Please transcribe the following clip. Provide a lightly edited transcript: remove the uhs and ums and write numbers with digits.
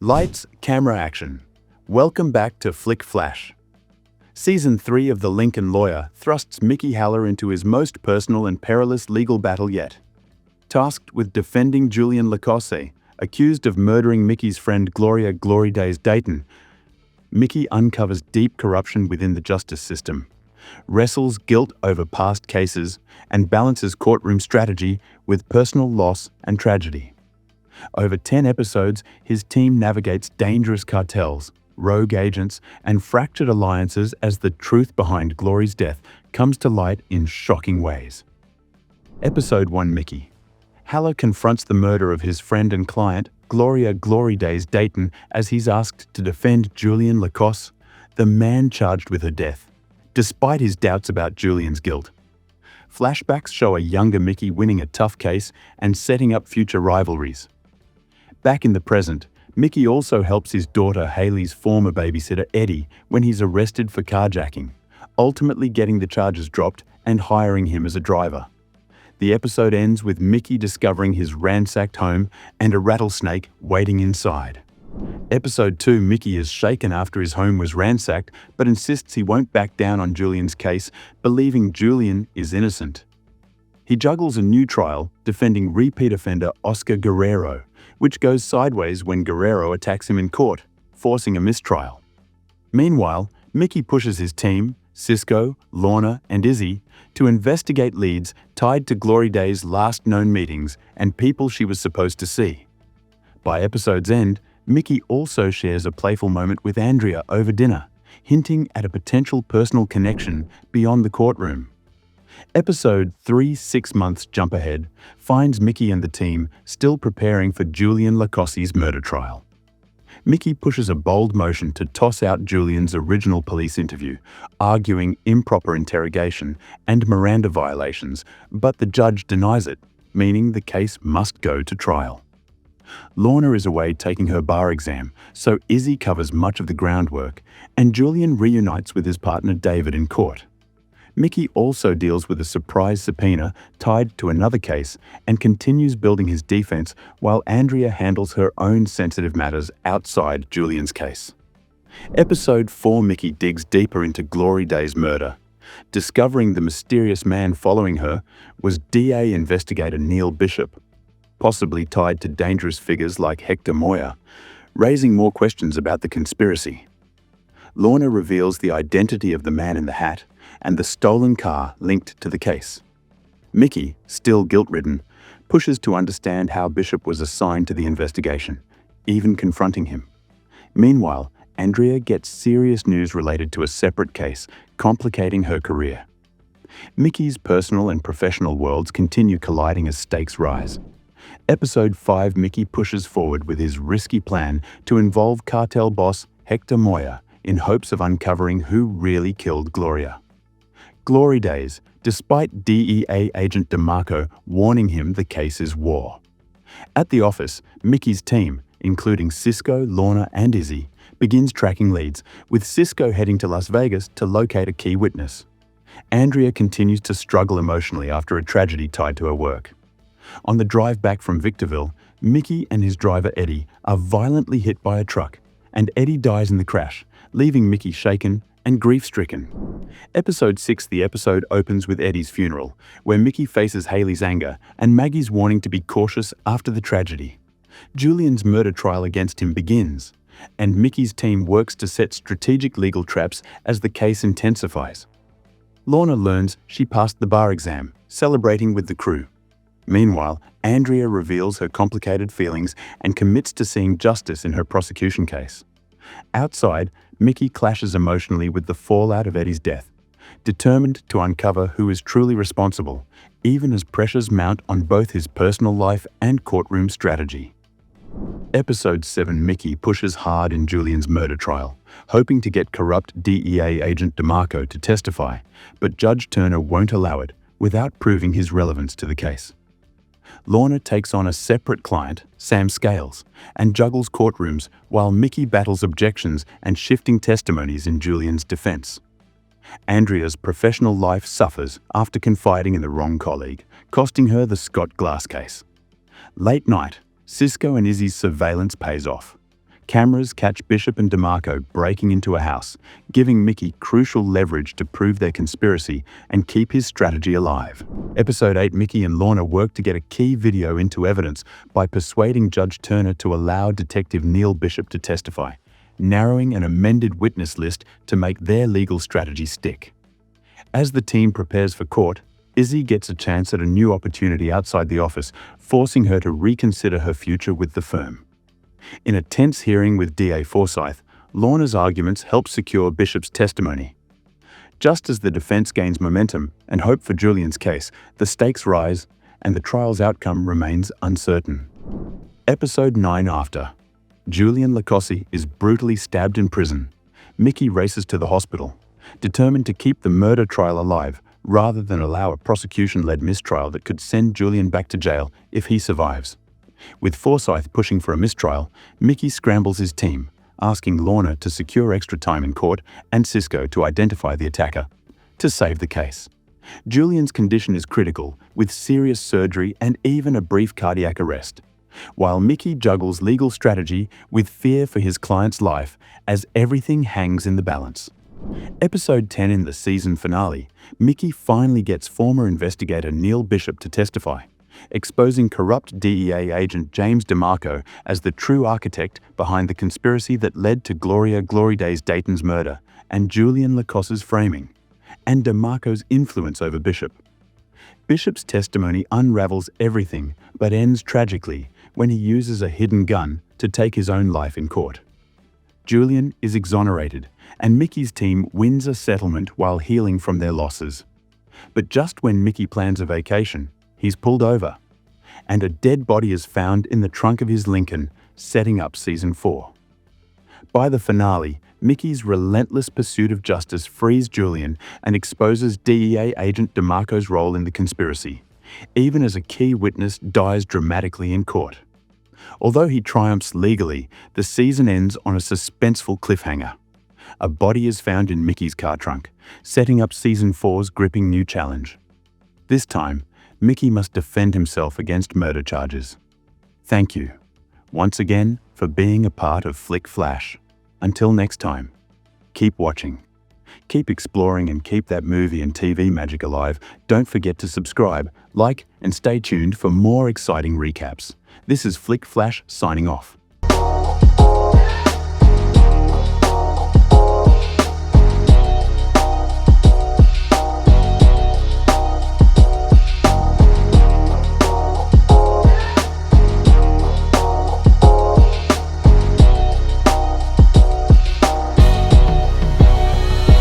Lights, camera, action. Welcome back to Flick Flash. Season 3 of The Lincoln Lawyer thrusts Mickey Haller into his most personal and perilous legal battle yet. Tasked with defending Julian Lacosse, accused of murdering Mickey's friend Gloria Dayton, Mickey uncovers deep corruption within the justice system, wrestles guilt over past cases, and balances courtroom strategy with personal loss and tragedy. Over 10 episodes, his team navigates dangerous cartels, rogue agents, and fractured alliances as the truth behind Gloria's death comes to light in shocking ways. Episode 1 Mickey. Haller confronts the murder of his friend and client, Gloria Dayton, as he's asked to defend Julian Lacosse, the man charged with her death, despite his doubts about Julian's guilt. Flashbacks show a younger Mickey winning a tough case and setting up future rivalries. Back in the present, Mickey also helps his daughter Haley's former babysitter Eddie when he's arrested for carjacking, ultimately getting the charges dropped and hiring him as a driver. The episode ends with Mickey discovering his ransacked home and a rattlesnake waiting inside. Episode 2 Mickey is shaken after his home was ransacked but insists he won't back down on Julian's case, believing Julian is innocent. He juggles a new trial defending repeat offender Oscar Guerrero, which goes sideways when Guerrero attacks him in court, forcing a mistrial. Meanwhile, Mickey pushes his team, Cisco, Lorna, and Izzy, to investigate leads tied to Glory Day's last known meetings and people she was supposed to see. By episode's end, Mickey also shares a playful moment with Andrea over dinner, hinting at a potential personal connection beyond the courtroom. Episode 3 6 months jump ahead finds Mickey and the team still preparing for Julian Lacosse's murder trial. Mickey pushes a bold motion to toss out Julian's original police interview, arguing improper interrogation and Miranda violations, but the judge denies it, meaning the case must go to trial. Lorna is away taking her bar exam, so Izzy covers much of the groundwork, and Julian reunites with his partner David in court. Mickey also deals with a surprise subpoena tied to another case and continues building his defense while Andrea handles her own sensitive matters outside Julian's case. Episode 4 Mickey digs deeper into Glory Day's murder. Discovering the mysterious man following her was DA investigator Neil Bishop, possibly tied to dangerous figures like Hector Moya, raising more questions about the conspiracy. Lorna reveals the identity of the man in the hat and the stolen car linked to the case. Mickey, still guilt-ridden, pushes to understand how Bishop was assigned to the investigation, even confronting him. Meanwhile, Andrea gets serious news related to a separate case, complicating her career. Mickey's personal and professional worlds continue colliding as stakes rise. Episode 5 Mickey pushes forward with his risky plan to involve cartel boss Hector Moya in hopes of uncovering who really killed Gloria. Glory Days, despite DEA agent DeMarco warning him the case is war. At the office, Mickey's team, including Cisco, Lorna, and Izzy, begins tracking leads, with Cisco heading to Las Vegas to locate a key witness. Andrea continues to struggle emotionally after a tragedy tied to her work. On the drive back from Victorville, Mickey and his driver Eddie are violently hit by a truck, and Eddie dies in the crash, leaving Mickey shaken and grief-stricken. Episode 6 The episode opens with Eddie's funeral, where Mickey faces Haley's anger and Maggie's warning to be cautious after the tragedy. Julian's murder trial against him begins, and Mickey's team works to set strategic legal traps as the case intensifies. Lorna learns she passed the bar exam, celebrating with the crew. Meanwhile, Andrea reveals her complicated feelings and commits to seeing justice in her prosecution case. Outside, Mickey clashes emotionally with the fallout of Eddie's death, determined to uncover who is truly responsible, even as pressures mount on both his personal life and courtroom strategy. Episode 7 Mickey pushes hard in Julian's murder trial, hoping to get corrupt DEA agent DeMarco to testify, but Judge Turner won't allow it without proving his relevance to the case. Lorna takes on a separate client, Sam Scales, and juggles courtrooms while Mickey battles objections and shifting testimonies in Julian's defense. Andrea's professional life suffers after confiding in the wrong colleague, costing her the Scott Glass case. Late night, Cisco and Izzy's surveillance pays off. Cameras catch Bishop and DeMarco breaking into a house, giving Mickey crucial leverage to prove their conspiracy and keep his strategy alive. Episode 8, Mickey and Lorna work to get a key video into evidence by persuading Judge Turner to allow Detective Neil Bishop to testify, narrowing an amended witness list to make their legal strategy stick. As the team prepares for court, Izzy gets a chance at a new opportunity outside the office, forcing her to reconsider her future with the firm. In a tense hearing with DA Forsyth, Lorna's arguments help secure Bishop's testimony. Just as the defense gains momentum and hope for Julian's case, the stakes rise and the trial's outcome remains uncertain. Episode 9, After. Julian Lacossi is brutally stabbed in prison. Mickey races to the hospital, determined to keep the murder trial alive rather than allow a prosecution-led mistrial that could send Julian back to jail if he survives. With Forsyth pushing for a mistrial, Mickey scrambles his team, asking Lorna to secure extra time in court and Cisco to identify the attacker, to save the case. Julian's condition is critical, with serious surgery and even a brief cardiac arrest, while Mickey juggles legal strategy with fear for his client's life as everything hangs in the balance. Episode 10, in the season finale, Mickey finally gets former investigator Neil Bishop to testify, exposing corrupt DEA agent James DeMarco as the true architect behind the conspiracy that led to Gloria Dayton's murder and Julian Lacoste's framing, and DeMarco's influence over Bishop. Bishop's testimony unravels everything but ends tragically when he uses a hidden gun to take his own life in court. Julian is exonerated, and Mickey's team wins a settlement while healing from their losses. But just when Mickey plans a vacation, he's pulled over, and a dead body is found in the trunk of his Lincoln, setting up Season 4. By the finale, Mickey's relentless pursuit of justice frees Julian and exposes DEA agent DeMarco's role in the conspiracy, even as a key witness dies dramatically in court. Although he triumphs legally, the season ends on a suspenseful cliffhanger. A body is found in Mickey's car trunk, setting up Season 4's gripping new challenge. This time, Mickey must defend himself against murder charges. Thank you, once again, for being a part of Flick Flash. Until next time, keep watching, keep exploring, and keep that movie and TV magic alive. Don't forget to subscribe, like, and stay tuned for more exciting recaps. This is Flick Flash signing off.